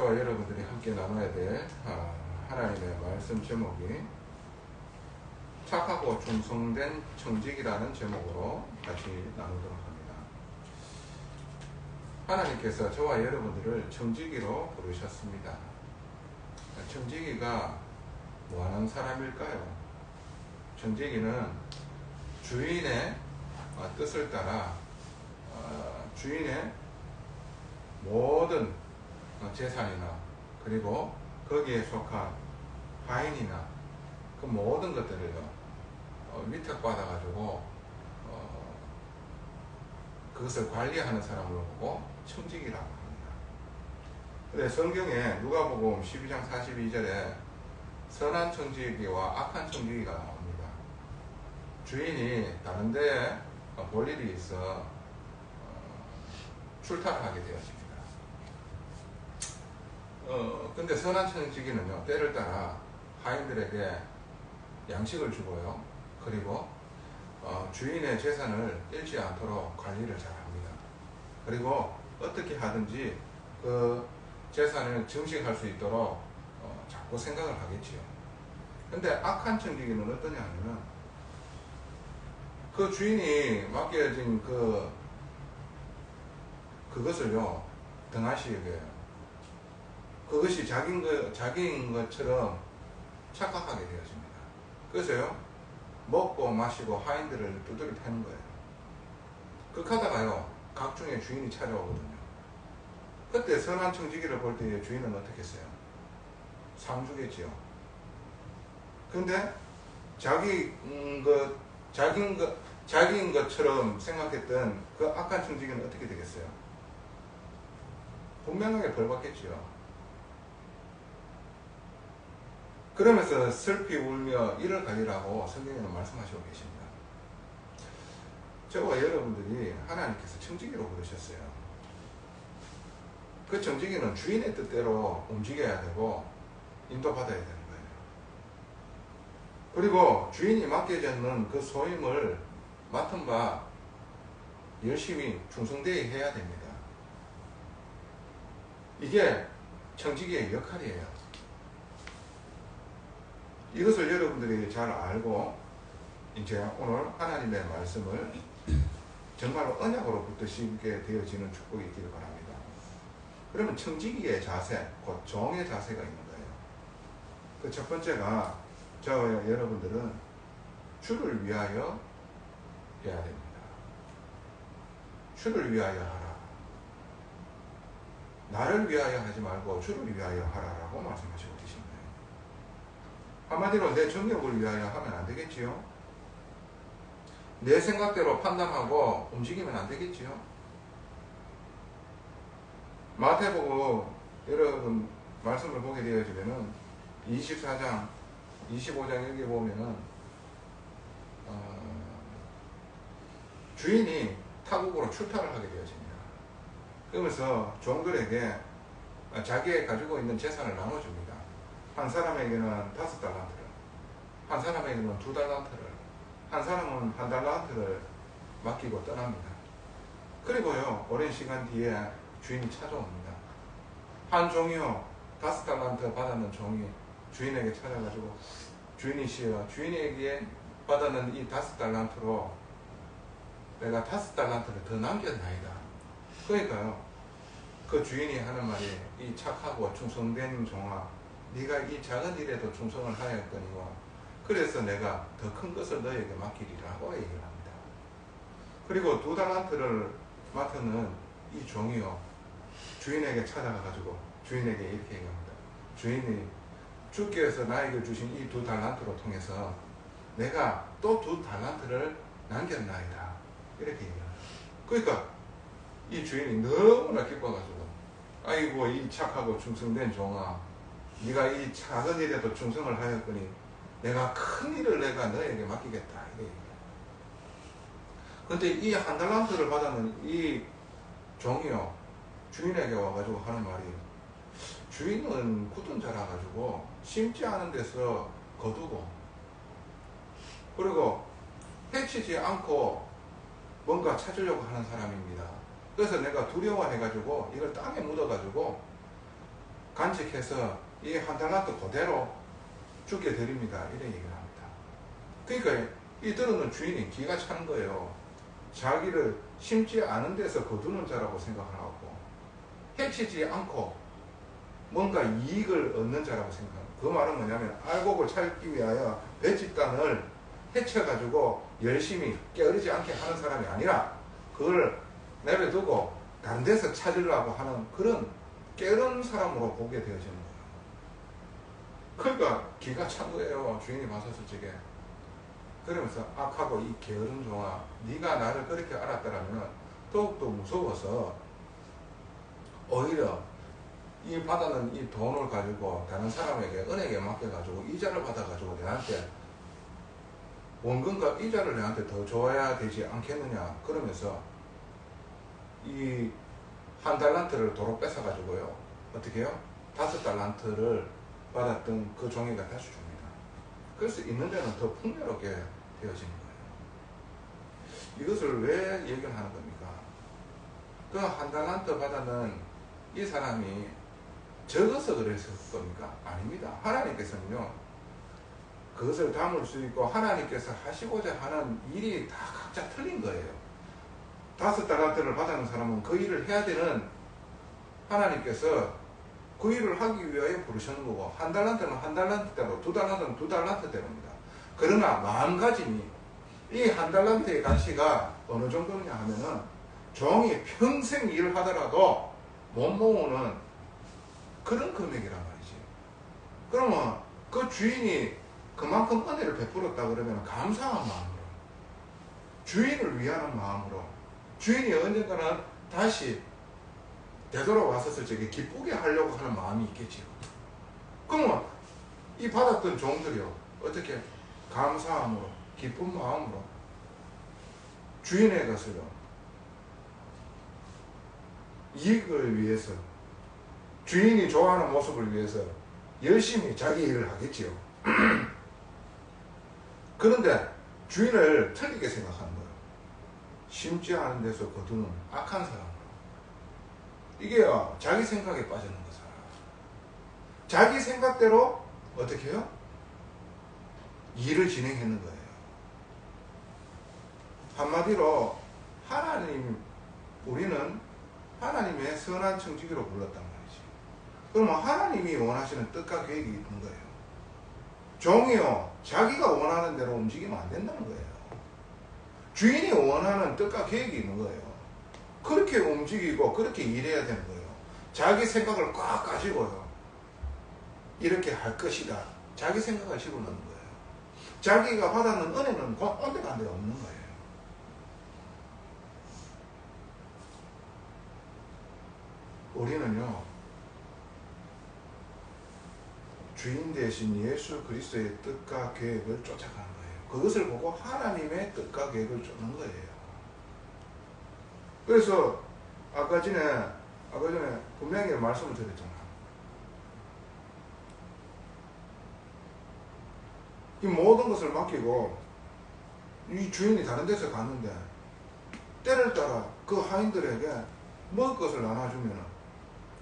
저와 여러분들이 함께 나눠야 될 하나님의 말씀 제목이 착하고 충성된 청직이라는 제목으로 같이 나누도록 합니다. 하나님께서 저와 여러분들을 청지기로 부르셨습니다. 청지기가 뭐하는 사람일까요? 청지기는 주인의 뜻을 따라 주인의 모든 재산이나 그리고 거기에 속한 하인이나 그 모든 것들을요 위탁받아 가지고 그것을 관리하는 사람을 보고 청직이라고 합니다. 근데 성경에 누가복음 12장 42절에 선한 청지기와 악한 청지기가 나옵니다. 주인이 다른 데에 볼 일이 있어 출타를 하게 되었습니다. 근데 선한 청지기는요 때를 따라 하인들에게 양식을 주고요, 그리고 주인의 재산을 잃지 않도록 관리를 잘 합니다. 그리고 어떻게 하든지 그 재산을 증식할 수 있도록 자꾸 생각을 하겠지요. 근데 악한 청지기는 어떠냐 하면 그 주인이 맡겨진 그것을요 등하시게 그것이 자기인 것처럼 착각하게 되었습니다. 그래서요 먹고 마시고 하인들을 두드려 패는 거예요. 그러다가요 각종의 주인이 찾아오거든요. 그때 선한 청지기를 볼 때의 주인은 어떻게 했어요? 상 주겠지요. 근데 자기인 것처럼 생각했던 그 악한 청지기는 어떻게 되겠어요? 분명하게 벌 받겠지요. 그러면서 슬피 울며 이를 가리라고 성경에는 말씀하시고 계십니다. 저와 여러분들이 하나님께서 청지기로 부르셨어요. 그 청지기는 주인의 뜻대로 움직여야 되고 인도받아야 되는 거예요. 그리고 주인이 맡겨졌는 그 소임을 맡은 바 열심히 충성되게 해야 됩니다. 이게 청지기의 역할이에요. 이것을 여러분들이 잘 알고 이제 오늘 하나님의 말씀을 정말로 언약으로 붙드시게 되어지는 축복이 있기를 바랍니다. 그러면 청지기의 자세, 곧 종의 자세가 있는 거예요. 그 첫 번째가 저와 여러분들은 주를 위하여 해야 됩니다. 주를 위하여 하라. 나를 위하여 하지 말고 주를 위하여 하라라고 말씀하시고 계십니다. 한마디로 내 정욕을 위하여 하면 안 되겠지요. 내 생각대로 판단하고 움직이면 안 되겠지요. 마태복음 여러분 말씀을 보게 되어지면은 24장 25장 여기 보면은 주인이 타국으로 출타를 하게 되어집니다. 그러면서 종들에게 자기가 가지고 있는 재산을 나눠줍니다. 한 사람에게는 5달란트를, 한 사람에게는 2달란트를, 한 사람은 1달란트를 맡기고 떠납니다. 그리고요 오랜 시간 뒤에 주인이 찾아옵니다. 한 종이요 5달란트 받았는 종이 주인에게 찾아가지고 주인이시여, 주인에게 받았는 이 5달란트로 내가 5달란트를 더 남겼나이다. 그러니까요 그 주인이 하는 말이 이 착하고 충성된 종아, 네가 이 작은 일에도 충성을 하였거니와 그래서 내가 더 큰 것을 너에게 맡기리라고 얘기를 합니다. 그리고 2달란트를 맡은 이 종이요 주인에게 찾아가가지고 주인에게 이렇게 얘기합니다. 주인이 주께서 나에게 주신 이 2달란트로 통해서 내가 또 2달란트를 남겼나이다. 이렇게 얘기합니다. 그러니까 이 주인이 너무나 기뻐가지고 아이고 이 착하고 충성된 종아, 네가 이 작은 일에도 충성을 하였거니 내가 큰 일을 내가 너에게 맡기겠다. 이래 얘기해요. 그런데 이 1달란트를 받았는 이 종이요 주인에게 와가지고 하는 말이, 주인은 굳은 자라 가지고 심지 않은 데서 거두고 그리고 해치지 않고 뭔가 찾으려고 하는 사람입니다. 그래서 내가 두려워해가지고 이걸 땅에 묻어가지고 간직해서 이 한 달란트 그대로 주게 드립니다. 이런 얘기를 합니다. 그러니까 이 들어놓은 주인이 기가 차는 거예요. 자기를 심지 않은 데서 거두는 자라고 생각을 하고 해치지 않고 뭔가 이익을 얻는 자라고 생각합니다. 그 말은 뭐냐면 알곡을 찾기 위하여 뱃집단을 해쳐가지고 열심히 게으르지 않게 하는 사람이 아니라 그걸 내버려두고 다른 데서 찾으려고 하는 그런 게으른 사람으로 보게 되어지는 거예요. 그러니까 기가 찬 거예요. 주인이 봤었을 적에. 그러면서 악하고 이 게으른 종아, 네가 나를 그렇게 알았더라면 더욱더 무서워서 오히려 이 받아는 이 돈을 가지고 다른 사람에게 은행에 맡겨가지고 이자를 받아가지고 내한테 원금과 이자를 내한테 더 줘야 되지 않겠느냐. 그러면서 이 한 달란트를 도로 뺏어가지고요. 어떻게 해요? 5달란트를 받았던 그 종이가 다시 줍니다. 그래서 있는 데는 더 풍요롭게 되어지는 거예요. 이것을 왜 얘기를 하는 겁니까? 그 한 달란트 받아는 이 사람이 적어서 그랬을 겁니까? 아닙니다. 하나님께서는요, 그것을 담을 수 있고 하나님께서 하시고자 하는 일이 다 각자 틀린 거예요. 5달란트를 받아는 사람은 그 일을 해야 되는 하나님께서 그 일을 하기 위하여 부르시는 거고, 한 달란트는 한 달란트대로, 2달란트는 2달란트대로입니다. 그러나 마음가짐이 이 한 달란트의 가치가 어느 정도냐 하면은 종이 평생 일을 하더라도 못 모으는 그런 금액이란 말이지. 그러면 그 주인이 그만큼 은혜를 베풀었다 그러면 감사한 마음으로, 주인을 위하는 마음으로, 주인이 언젠가는 다시 되돌아왔었을 적에 기쁘게 하려고 하는 마음이 있겠지요. 그러면 이 받았던 종들이요, 어떻게 감사함으로, 기쁜 마음으로 주인의 것을요, 이익을 위해서, 주인이 좋아하는 모습을 위해서 열심히 자기 일을 하겠지요. 그런데 주인을 틀리게 생각하는 거예요. 심지 않은 데서 거두는 악한 사람으로. 이게요, 자기 생각에 빠지는 거잖아. 자기 생각대로 어떻게 해요? 일을 진행했는 거예요. 한마디로 우리는 하나님의 선한 청지기로 불렀단 말이지. 그러면 하나님이 원하시는 뜻과 계획이 있는 거예요. 종이요, 자기가 원하는 대로 움직이면 안 된다는 거예요. 주인이 원하는 뜻과 계획이 있는 거예요. 그렇게 움직이고 그렇게 일해야 되는 거예요. 자기 생각을 꽉 가지고요, 이렇게 할 것이다, 자기 생각을 집어넣는 거예요. 자기가 받았는 은혜는 온데간데 없는 거예요. 우리는요, 주인 대신 예수 그리스도의 뜻과 계획을 쫓아가는 거예요. 그것을 보고 하나님의 뜻과 계획을 쫓는 거예요. 그래서 아까 전에 분명히 말씀을 드렸잖아. 이 모든 것을 맡기고 이 주인이 다른 데서 갔는데 때를 따라 그 하인들에게 먹을 것을 나눠주면,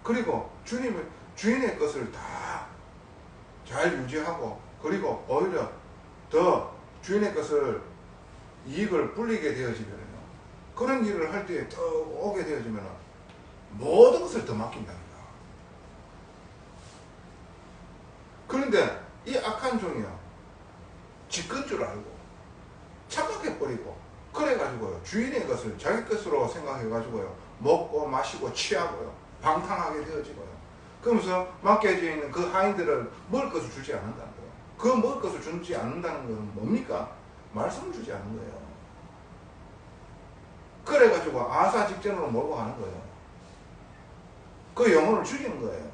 그리고 주인의 것을 다 잘 유지하고, 그리고 오히려 더 주인의 것을 이익을 불리게 되어지면, 그런 일을 할 때에 더 오게 되어지면 모든 것을 더 맡긴답니다. 그런데 이 악한 종이요, 지끈 줄 알고 착각해버리고 그래가지고요, 주인의 것을 자기 것으로 생각해가지고요, 먹고 마시고 취하고요, 방탕하게 되어지고요. 그러면서 맡겨져 있는 그 하인들을 먹을 것을 주지 않는다는 거예요. 그 먹을 것을 주지 않는다는 것은 뭡니까? 말씀을 주지 않는 거예요. 그래가지고 아사 직전으로 몰고 가는 거예요. 그 영혼을 죽이는 거예요.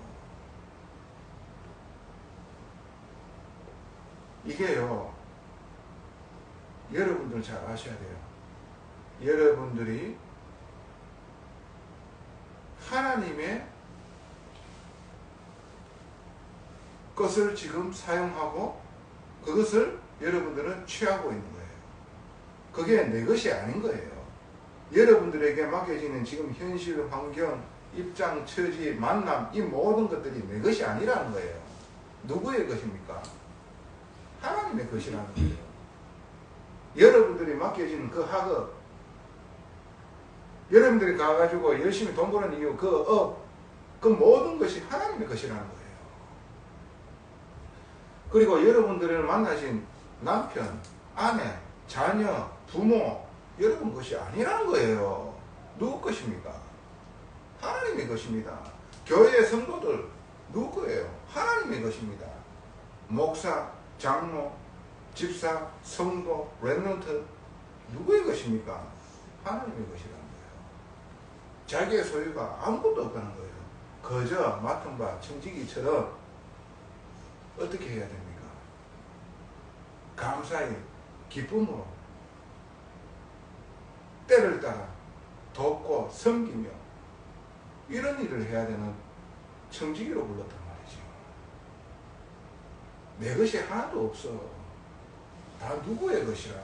이게요, 여러분들 잘 아셔야 돼요. 여러분들이 하나님의 것을 지금 사용하고 그것을 여러분들은 취하고 있는 거예요. 그게 내 것이 아닌 거예요. 여러분들에게 맡겨지는 지금 현실 환경, 입장, 처지, 만남 이 모든 것들이 내 것이 아니라는 거예요. 누구의 것입니까? 하나님의 것이라는 거예요. 여러분들이 맡겨진 그 학업, 여러분들이 가가지고 열심히 돈 버는 이유, 그 업, 그 모든 것이 하나님의 것이라는 거예요. 그리고 여러분들을 만나신 남편, 아내, 자녀, 부모, 여러분 것이 아니라는 거예요. 누구 것입니까? 하나님의 것입니다. 교회의 성도들 누구 거예요? 하나님의 것입니다. 목사, 장로, 집사, 성도, 렘넌트 누구의 것입니까? 하나님의 것이라는 거예요. 자기의 소유가 아무것도 없다는 거예요. 그저 맡은 바 청지기처럼 어떻게 해야 됩니까? 감사히 기쁨으로 때를 따라 돕고 섬기며 이런 일을 해야 되는 청지기로 불렀단 말이죠. 내 것이 하나도 없어. 다 누구의 것이라?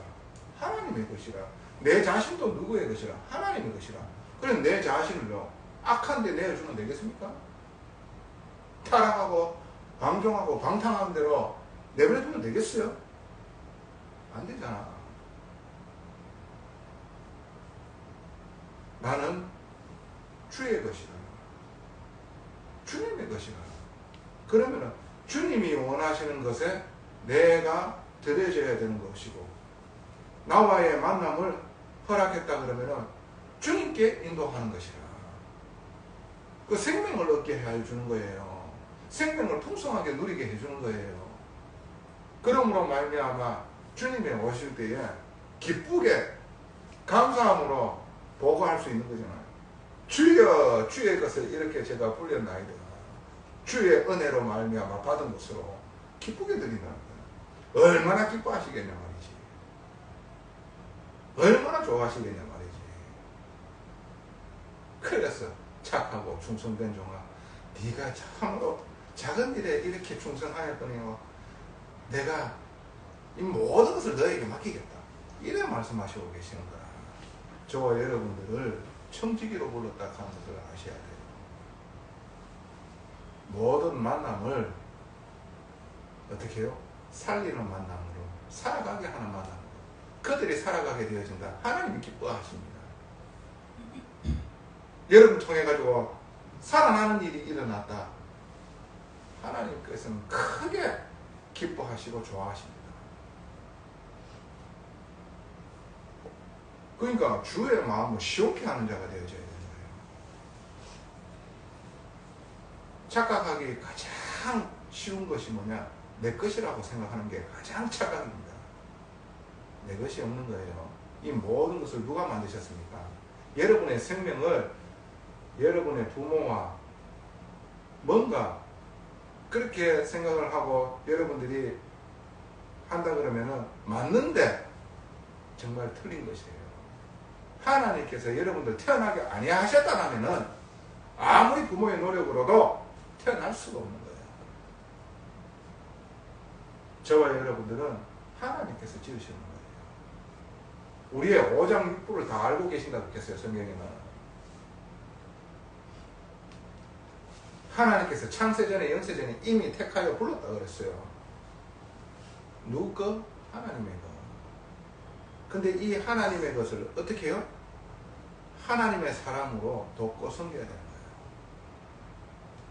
하나님의 것이라. 내 자신도 누구의 것이라? 하나님의 것이라. 그럼 내 자신을요 악한 데 내어주면 되겠습니까? 타락하고 방종하고 방탕한 대로 내버려두면 되겠어요? 안 되잖아. 나는 주의 것이다. 주님의 것이다. 그러면 주님이 원하시는 것에 내가 드려져야 되는 것이고, 나와의 만남을 허락했다 그러면 주님께 인도하는 것이라. 그 생명을 얻게 해주는 거예요. 생명을 풍성하게 누리게 해주는 거예요. 그러므로 말미암아 주님이 오실 때에 기쁘게 감사함으로 보고할 수 있는 거잖아요. 주여 주의 것을 이렇게 제가 불렸나이다. 주의 은혜로 말미암아 받은 것으로 기쁘게 드린다는 거예요. 얼마나 기뻐하시겠냐 말이지. 얼마나 좋아하시겠냐 말이지. 그래서 착하고 충성된 종아, 네가 참으로 작은 일에 이렇게 충성하였더니요 내가 이 모든 것을 너에게 맡기겠다. 이래 말씀하시고 계시는 거야. 저와 여러분들을 청지기로 불렀다 하는 것을 아셔야 돼요. 모든 만남을 어떻게 해요? 살리는 만남으로, 살아가게 하는 만남으로 그들이 살아가게 되어진다. 하나님이 기뻐하십니다. 여러분 통해 가지고 살아나는 일이 일어났다. 하나님께서는 크게 기뻐하시고 좋아하십니다. 그러니까 주의 마음을 시원케 하는 자가 되어져야 되는 거예요. 착각하기 가장 쉬운 것이 뭐냐? 내 것이라고 생각하는 게 가장 착각입니다. 내 것이 없는 거예요. 이 모든 것을 누가 만드셨습니까? 여러분의 생명을 여러분의 부모와 뭔가 그렇게 생각을 하고 여러분들이 한다 그러면은 맞는데 정말 틀린 것이에요. 하나님께서 여러분들 태어나게 아니하셨다면은 아무리 부모의 노력으로도 태어날 수가 없는 거예요. 저와 여러분들은 하나님께서 지으시는 거예요. 우리의 오장육부를 다 알고 계신다고 했어요. 성경에는. 하나님께서 창세전에 영세전에 이미 택하여 불렀다 그랬어요. 누구 거? 하나님의 거. 근데 이 하나님의 것을 어떻게 해요? 하나님의 사랑으로 돕고 섬겨야 되는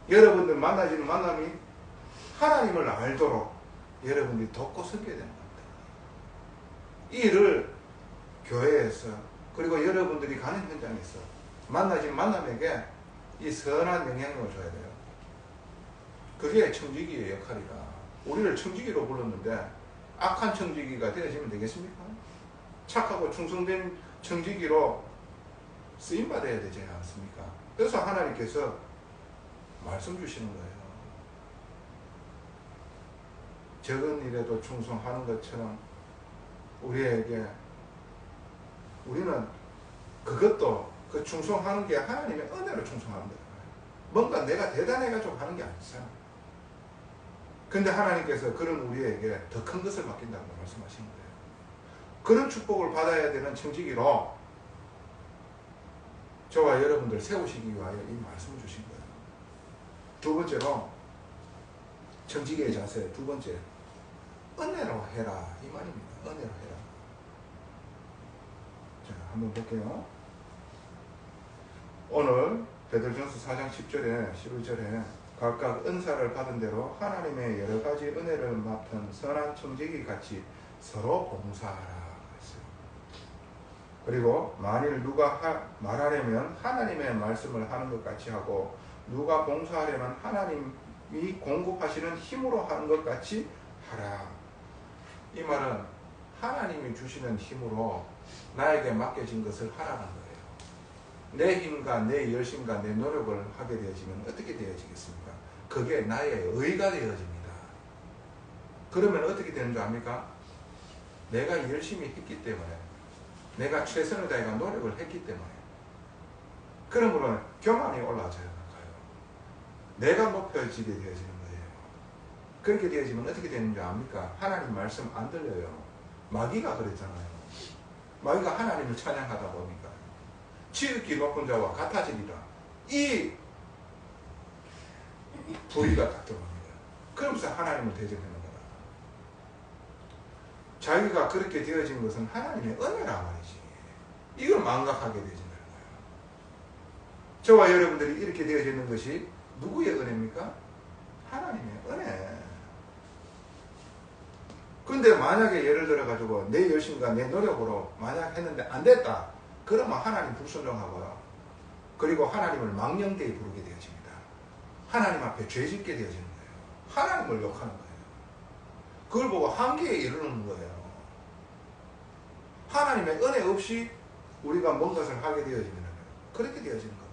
거예요. 여러분들 만나지는 만남이 하나님을 알도록 여러분들이 돕고 섬겨야 되는 겁니다. 이 일을 교회에서 그리고 여러분들이 가는 현장에서 만나진 만남에게 이 선한 영향력을 줘야 돼요. 그게 청지기의 역할이다. 우리를 청지기로 불렀는데 악한 청지기가 되어지면 되겠습니까? 착하고 충성된 청지기로 쓰임받아야 되지 않습니까? 그래서 하나님께서 말씀 주시는 거예요. 적은 일에도 충성하는 것처럼 우리에게 우리는 그것도 그 충성하는 게 하나님의 은혜로 충성하는 거예요. 뭔가 내가 대단해가지고 하는 게 아니잖아. 근데 하나님께서 그런 우리에게 더 큰 것을 맡긴다고 말씀하신 거예요. 그런 축복을 받아야 되는 청지기로 저와 여러분들 세우시기 위하여 이 말씀을 주신 거예요. 두 번째로 청지기의 자세, 두 번째 은혜로 해라 이 말입니다. 은혜로 해라. 자, 한번 볼게요. 오늘 베드로전서 4장 10절에 11절에 각각 은사를 받은 대로 하나님의 여러 가지 은혜를 맡은 선한 청지기 같이 서로 봉사하라 했어요. 그리고 만일 누가 말하려면 하나님의 말씀을 하는 것 같이 하고 누가 봉사하려면 하나님이 공급하시는 힘으로 하는 것 같이 하라. 이 말은 하나님이 주시는 힘으로 나에게 맡겨진 것을 하라는 거예요. 내 힘과 내 열심과 내 노력을 하게 되어지면 어떻게 되어지겠습니까? 그게 나의 의가 되어집니다. 그러면 어떻게 되는 줄 압니까? 내가 열심히 했기 때문에, 내가 최선을 다해가 노력을 했기 때문에, 그러므로 교만이 올라져요. 내가 높여지게 되어지는 거예요. 그렇게 되어지면 어떻게 되는 줄 압니까? 하나님 말씀 안 들려요. 마귀가 그랬잖아요. 마귀가 하나님을 찬양하다 보니까 지극히 높은 자와 같아지리라. 이 부의가 딱 들어갑니다. 그러면서 하나님을 대적하는 거다. 자기가 그렇게 되어진 것은 하나님의 은혜라 말이지. 이걸 망각하게 되어진다는 거예요. 저와 여러분들이 이렇게 되어지는 것이 누구의 은혜입니까? 하나님의 은혜. 근데 만약에 예를 들어 가지고 내 열심과 내 노력으로 만약 했는데 안 됐다. 그러면 하나님 불순종하고요. 그리고 하나님을 망령되이 부르게 되어집니다. 하나님 앞에 죄짓게 되어지는 거예요. 하나님을 욕하는 거예요. 그걸 보고 한계에 이르는 거예요. 하나님의 은혜 없이 우리가 뭔가를 하게 되어지면 그렇게 되어지는 겁니다.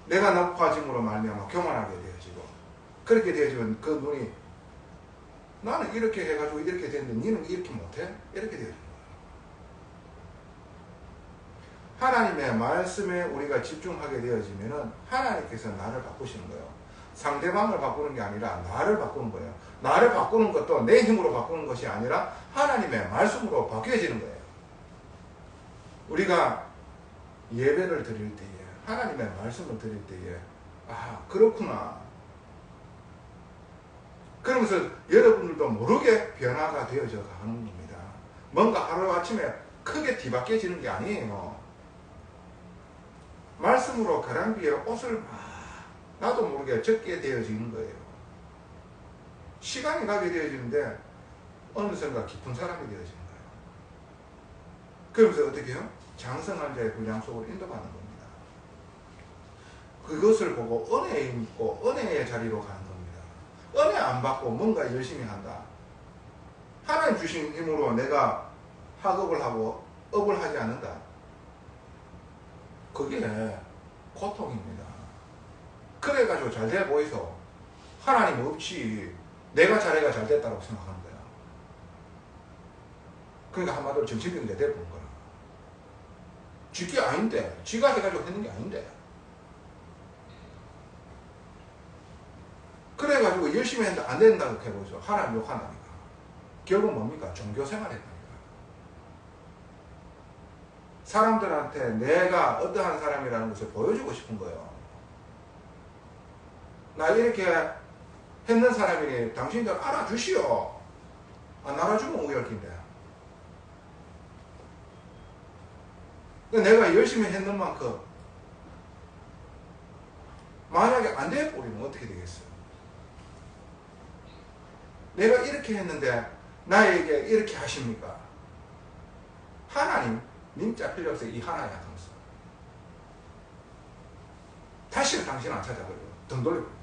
내가 높아짐으로 말미암아 교만하게 되어지고, 그렇게 되어지면 그 눈이 나는 이렇게 해가지고 이렇게 됐는데 니는 이렇게 못해? 이렇게 되어지는 거예요. 하나님의 말씀에 우리가 집중하게 되어지면은 하나님께서 나를 바꾸시는 거예요. 상대방을 바꾸는 게 아니라 나를 바꾸는 거예요. 나를 바꾸는 것도 내 힘으로 바꾸는 것이 아니라 하나님의 말씀으로 바뀌어지는 거예요. 우리가 예배를 드릴 때에, 하나님의 말씀을 드릴 때에, 아, 그렇구나. 그러면서 여러분들도 모르게 변화가 되어져 가는 겁니다. 뭔가 하루아침에 크게 뒤바뀌어지는 게 아니에요. 말씀으로 가랑비에 옷을 막 나도 모르게 적게 되어지는 거예요. 시간이 가게 되어지는데 어느샌가 깊은 사람이 되어지는 거예요. 그러면서 어떻게 해요? 장성한 자의 분량 속으로 인도받는 겁니다. 그것을 보고 은혜에 있고 은혜의 자리로 가는 겁니다. 은혜 안 받고 뭔가 열심히 한다. 하나님 주신 힘으로 내가 학업을 하고 업을 하지 않는다. 그게 고통입니다. 그래가지고 잘 돼 보이소. 하나님 없이 내가 잘해가 잘 됐다고 생각하는 거야. 그러니까 한마디로 정신병 내대보는 거야. 지게 아닌데, 지가 해가지고 했는 게 아닌데. 그래가지고 열심히 했는데 안 된다고 해보죠. 하나님 욕한다니까. 결국 뭡니까? 종교생활 했다니까. 사람들한테 내가 어떠한 사람이라는 것을 보여주고 싶은 거예요. 나 이렇게 했는 사람이니 당신들 알아주시오. 안 알아주면 우열긴데. 내가 열심히 했는 만큼 만약에 안 돼버리면 어떻게 되겠어요? 내가 이렇게 했는데 나에게 이렇게 하십니까? 하나님 님자 필요 없어요. 이 하나야 하면서 다시는 당신 안 찾아버려요. 등 돌려버려요.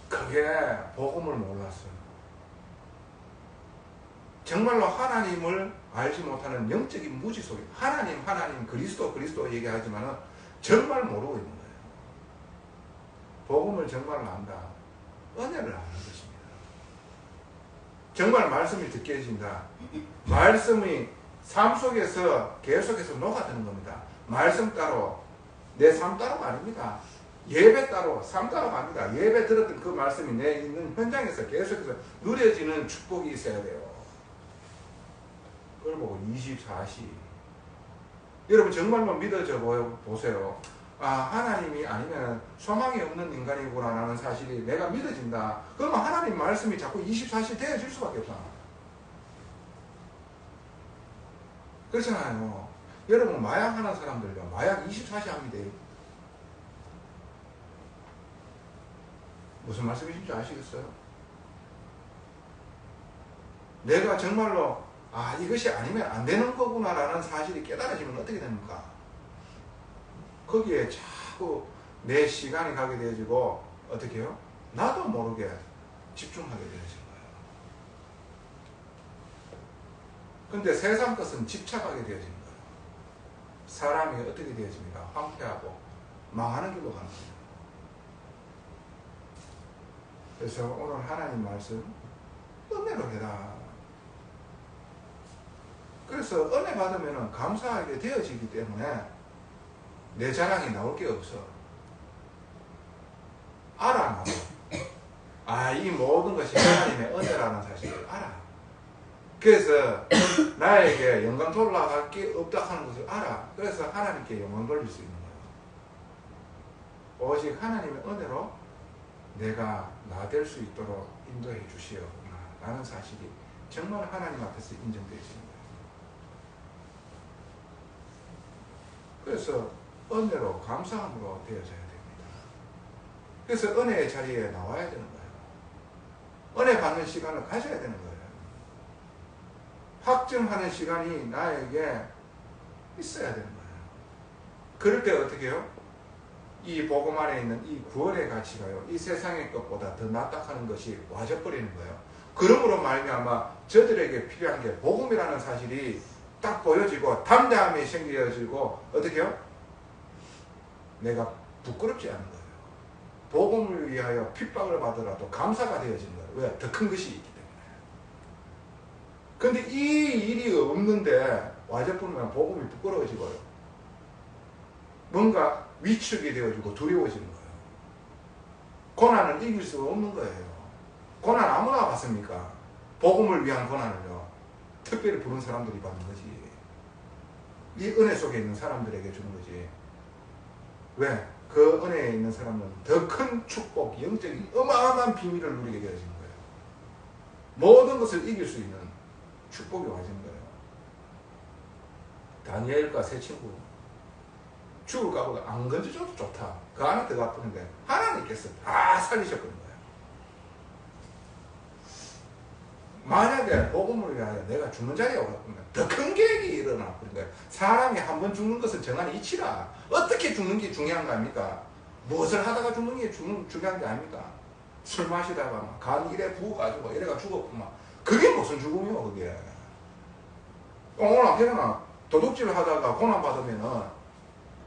그게 복음을 몰랐어요. 정말로 하나님을 알지 못하는 영적인 무지 속에 하나님 그리스도 얘기하지만 정말 모르고 있는 거예요. 복음을 정말 안다. 은혜를 아는 것입니다. 정말 말씀이 듣게 해진다. 말씀이 삶 속에서 계속해서 녹아드는 겁니다. 말씀 따로 내 삶 따로가 아닙니다. 예배 따로 삶 따로가 아닙니다. 예배 들었던 그 말씀이 내 있는 현장에서 계속해서 누려지는 축복이 있어야 돼요. 그걸 보고 24시. 여러분 정말로 믿어져 보세요. 아, 하나님이 아니면 소망이 없는 인간이구나라는 사실이 내가 믿어진다. 그러면 하나님 말씀이 자꾸 24시 되어질 수밖에 없다. 그렇잖아요. 여러분 마약하는 사람들요, 마약 24시 합니다. 무슨 말씀이신지 아시겠어요? 내가 정말로 아, 이것이 아니면 안 되는 거구나라는 사실이 깨달아지면 어떻게 됩니까? 거기에 자꾸 내 시간이 가게 되어지고 어떻게 해요? 나도 모르게 집중하게 되어지는 거예요. 근데 세상 것은 집착하게 되어지는 거예요. 사람이 어떻게 되어집니까? 황폐하고 망하는 길로 가는 거예요. 그래서 오늘 하나님 말씀 은혜로 해라. 그래서 은혜 받으면 감사하게 되어지기 때문에 내 자랑이 나올 게 없어. 알아, 나도. 아, 이 모든 것이 하나님의 은혜라는 사실을 알아. 그래서 나에게 영광 돌아갈 게 없다 하는 것을 알아. 그래서 하나님께 영광 돌릴 수 있는 거예요. 오직 하나님의 은혜로 내가 나 될 수 있도록 인도해 주시옵구나 라는 사실이 정말 하나님 앞에서 인정되어지는 거예요. 그래서 은혜로 감사함으로 되어져야 됩니다. 그래서 은혜의 자리에 나와야 되는 거예요. 은혜 받는 시간을 가져야 되는 거예요. 확증하는 시간이 나에게 있어야 되는 거예요. 그럴 때 어떻게 해요? 이 복음 안에 있는 이 구원의 가치가요, 이 세상의 것보다 더 낫다 하는 것이 와져버리는 거예요. 그러므로 말미암아 저들에게 필요한 게 복음이라는 사실이 딱 보여지고 담대함이 생겨지고 어떻게 해요? 내가 부끄럽지 않은 거예요. 복음을 위하여 핍박을 받으라도 감사가 되어지는 거예요. 왜? 더 큰 것이 있기 때문에. 근데 이 일이 없는데 와져버리면 복음이 부끄러워지고요. 뭔가 위축이 되어지고 두려워지는 거예요. 고난을 이길 수가 없는 거예요. 고난 아무나 받습니까? 복음을 위한 고난을요, 특별히 부른 사람들이 받는 거지. 이 은혜 속에 있는 사람들에게 주는 거지. 왜? 그 은혜에 있는 사람은 더 큰 축복, 영적인 어마어마한 비밀을 누리게 되어지는 거예요. 모든 것을 이길 수 있는 축복이 와지는 거예요. 다니엘과 세 친구 죽을까 보다 안 건져줘도 좋다. 그 안에 들어가 보는데 하나님께서 다 살리셨거든 거예요. 만약에 복음을 위하여 내가 죽는 자리에 오갔으면 더 큰 계획이 일어나 버린 거예요. 사람이 한 번 죽는 것은 정한 이치라. 어떻게 죽는 게 중요한 거 아닙니까? 무엇을 하다가 죽는 게 중요한 게 아닙니까? 술 마시다가 막 간 이래 부어가지고 이래가 죽었구만. 그게 무슨 죽음이요, 그게. 오늘 앞에는 도둑질 하다가 고난 받으면은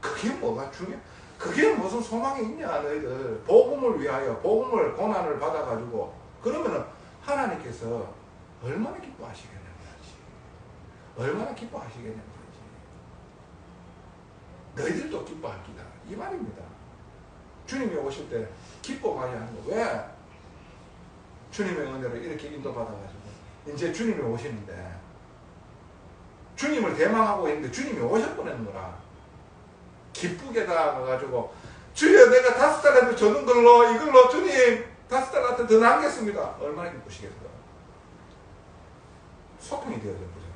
그게 뭐가 중요해? 그게 무슨 소망이 있냐, 너희들. 복음을 위하여 복음을 고난을 받아가지고 그러면은 하나님께서 얼마나 기뻐하시겠냐는 거지. 얼마나 기뻐하시겠냐는 거지. 너희들도 기뻐할 기다, 이 말입니다. 주님이 오실 때 기뻐 많이 하는 거. 왜? 주님의 은혜로 이렇게 인도받아가지고 이제 주님이 오시는데, 주님을 대망하고 있는데 주님이 오셔버리는 거라. 기쁘게 다가가지고 주여, 내가 5달란트 주는 걸로 이걸로 주님 5달란트 더 남겼습니다. 얼마나 기쁘시겠어요. 소통이 되어져 보잖아.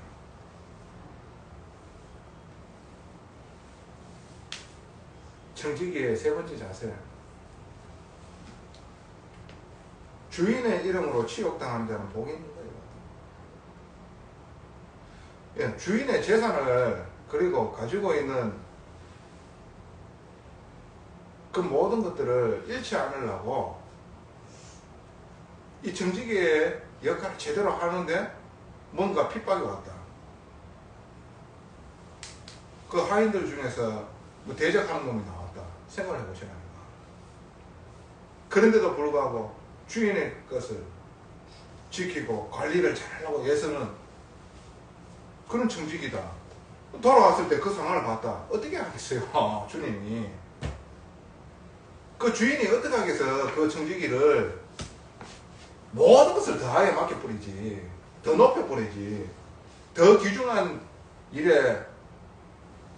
청지기의 세 번째 자세. 주인의 이름으로 치욕당하는 자는 복이 있는 거예요. 예, 주인의 재산을 그리고 가지고 있는 그 모든 것들을 잃지 않으려고 이 청지기의 역할을 제대로 하는데 뭔가 핍박이 왔다. 그 하인들 중에서 뭐 대적하는 놈이 나왔다. 생각을 해보시라는 거. 그런데도 불구하고 주인의 것을 지키고 관리를 잘하려고 애쓰는 그런 청지기다. 돌아왔을 때 그 상황을 봤다. 어떻게 하겠어요, 주님이. 그 주인이 어떻게 하겠어. 그 청지기를 모든 것을 다하에 맡겨버리지. 더 높여버리지. 더 귀중한 일에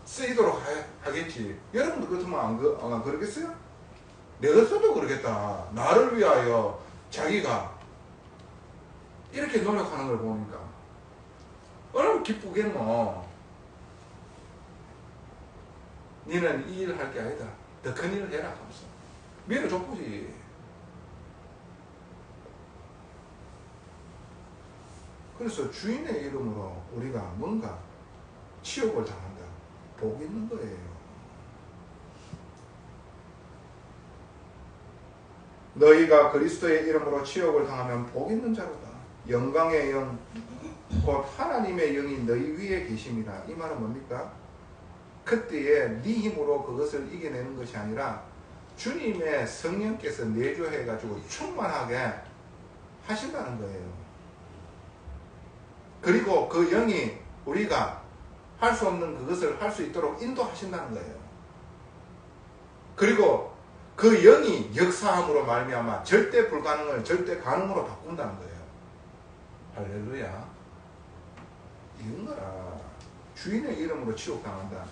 쓰이도록 하겠지. 여러분도 그렇다면 안 그러겠어요? 내가 써도 그러겠다. 나를 위하여 자기가 이렇게 노력하는 걸 보니까 얼마나 기쁘겠노. 니는 이 일을 할 게 아니다. 더 큰 일을 해라 하면서 밀어줘보지. 그래서 주인의 이름으로 우리가 뭔가 치욕을 당한다. 복 있는 거예요. 너희가 그리스도의 이름으로 치욕을 당하면 복 있는 자로다. 영광의 영, 곧 하나님의 영이 너희 위에 계심이라. 이 말은 뭡니까? 그때에 네 힘으로 그것을 이겨내는 것이 아니라 주님의 성령께서 내주해가지고 충만하게 하신다는 거예요. 그리고 그 영이 우리가 할 수 없는 그것을 할 수 있도록 인도하신다는 거예요. 그리고 그 영이 역사함으로 말미암아 절대 불가능을 절대 가능으로 바꾼다는 거예요. 할렐루야. 이런 거라. 주인의 이름으로 치욕당한다.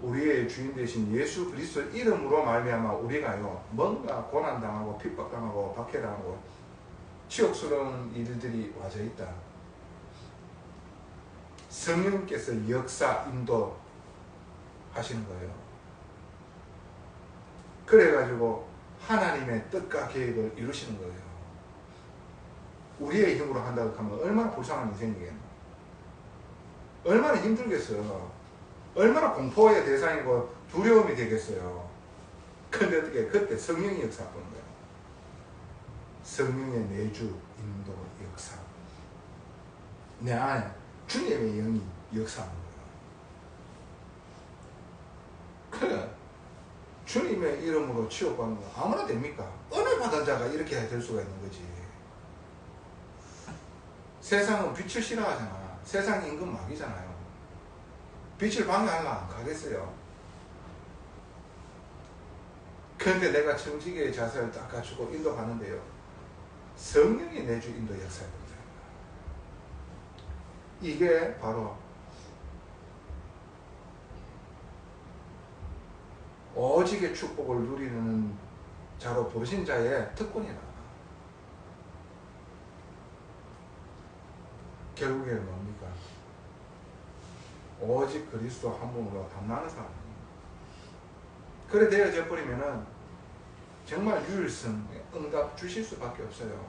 우리의 주인 되신 예수 그리스도 이름으로 말미암아 우리가요 뭔가 고난당하고 핍박당하고 박해당하고 치욕스러운 일들이 와져 있다. 성령께서 역사 인도 하시는 거예요. 그래가지고 하나님의 뜻과 계획을 이루시는 거예요. 우리의 힘으로 한다고 하면 얼마나 불쌍한 인생이겠노. 얼마나 힘들겠어요. 얼마나 공포의 대상이고 두려움이 되겠어요. 근데 어떻게 그때 성령이 역사하는 거예요. 성령의 내주, 인도, 역사. 내 안에 주님의 영이 역사하는 거예요. 그래. 주님의 이름으로 치욕받는 거 아무나 됩니까? 은혜 받은 자가 이렇게 될 수가 있는 거지. 세상은 빛을 싫어하잖아. 세상 임금 막이잖아요. 빛을 방해하려면 안 가겠어요. 그런데 내가 정직의 자세를 딱 갖추고 인도하는데요. 성령이 내주 인도 역사입니다. 이게 바로 오직의 축복을 누리는 자로 부르신 자의 특권이다. 결국에는 뭡니까? 오직 그리스도 한 분으로 담나는 사람입니다. 그래 되어져 버리면은 정말 유일성 응답 주실 수밖에 없어요.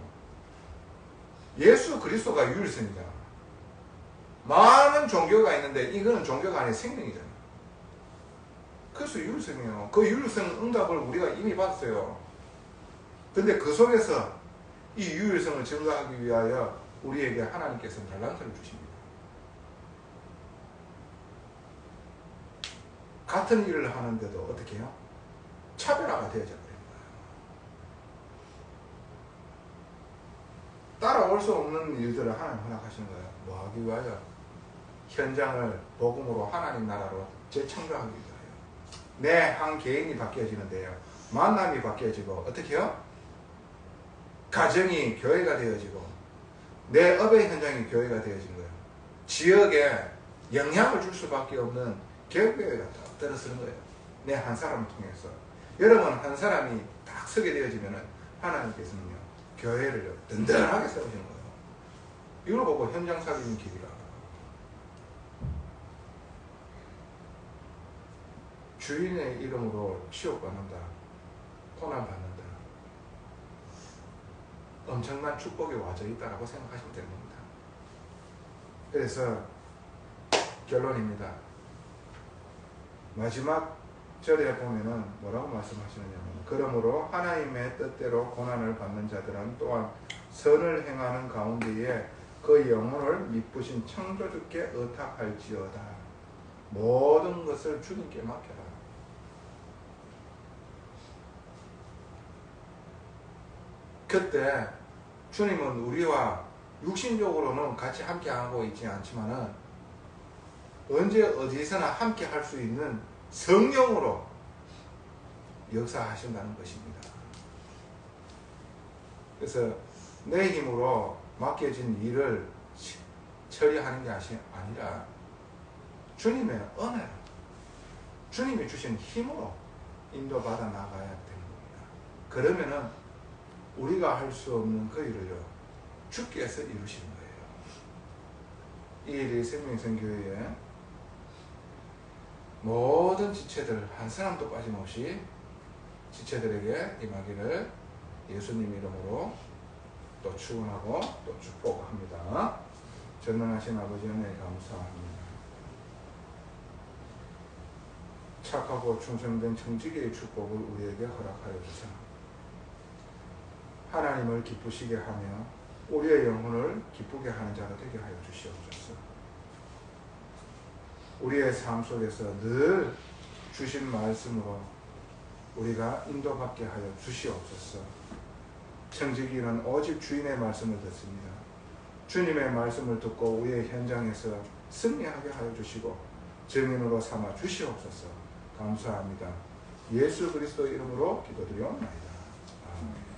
예수 그리스도가 유일성이잖아. 많은 종교가 있는데 이거는 종교가 아니라 생명이잖아. 그래서 유일성이에요. 그 유일성 응답을 우리가 이미 받았어요. 근데 그 속에서 이 유일성을 증거하기 위하여 우리에게 하나님께서는 달란트를 주십니다. 같은 일을 하는데도 어떻게 해요? 차별화가 되어져 버린 거예요. 따라올 수 없는 일들을 하나님 허락하시는 거예요. 뭐 하기 위하여? 현장을 복음으로 하나님 나라로 재창조하기 위하여. 내 한 개인이 바뀌어지는데요. 만남이 바뀌어지고 어떻게 해요? 가정이 교회가 되어지고 내 업의 현장이 교회가 되어진 거예요. 지역에 영향을 줄 수밖에 없는 개혁교회가 딱 들어서는 거예요. 내 한 사람을 통해서. 여러분 한 사람이 딱 서게 되어지면 하나님께서는요 교회를 든든하게 세우시는 거예요. 이걸 보고 현장 살리는 길이라. 주인의 이름으로 치욕받는다. 고난받는다. 엄청난 축복이 와져 있다고 생각하시면 됩니다. 그래서 결론입니다. 마지막 절에 보면은 뭐라고 말씀하시느냐면 그러므로 하나님의 뜻대로 고난을 받는 자들은 또한 선을 행하는 가운데에 그 영혼을 미쁘신 창조주께 의탁할지어다. 모든 것을 주님께 맡겨라. 그때 주님은 우리와 육신적으로는 같이 함께하고 있지 않지만은 언제 어디서나 함께 할 수 있는 성령으로 역사하신다는 것입니다. 그래서 내 힘으로 맡겨진 일을 처리하는 게 아니라 주님의 은혜로 주님이 주신 힘으로 인도받아 나가야 되는 겁니다. 그러면은 우리가 할 수 없는 그 일을요 주께서 이루시는 거예요. 이 일이 생명선교회에 모든 지체들 한 사람도 빠짐없이 지체들에게 임하기를 예수님 이름으로 또 축원하고 또 축복합니다. 전능하신 아버지 은혜 감사합니다. 착하고 충성된 청지기의 축복을 우리에게 허락하여 주사 하나님을 기쁘시게 하며 우리의 영혼을 기쁘게 하는 자가 되게 하여 주시옵소서. 우리의 삶 속에서 늘 주신 말씀으로 우리가 인도받게 하여 주시옵소서. 청지기는 오직 주인의 말씀을 듣습니다. 주님의 말씀을 듣고 우리의 현장에서 승리하게 하여 주시고 증인으로 삼아 주시옵소서. 감사합니다. 예수 그리스도 이름으로 기도드리옵나이다. 아멘.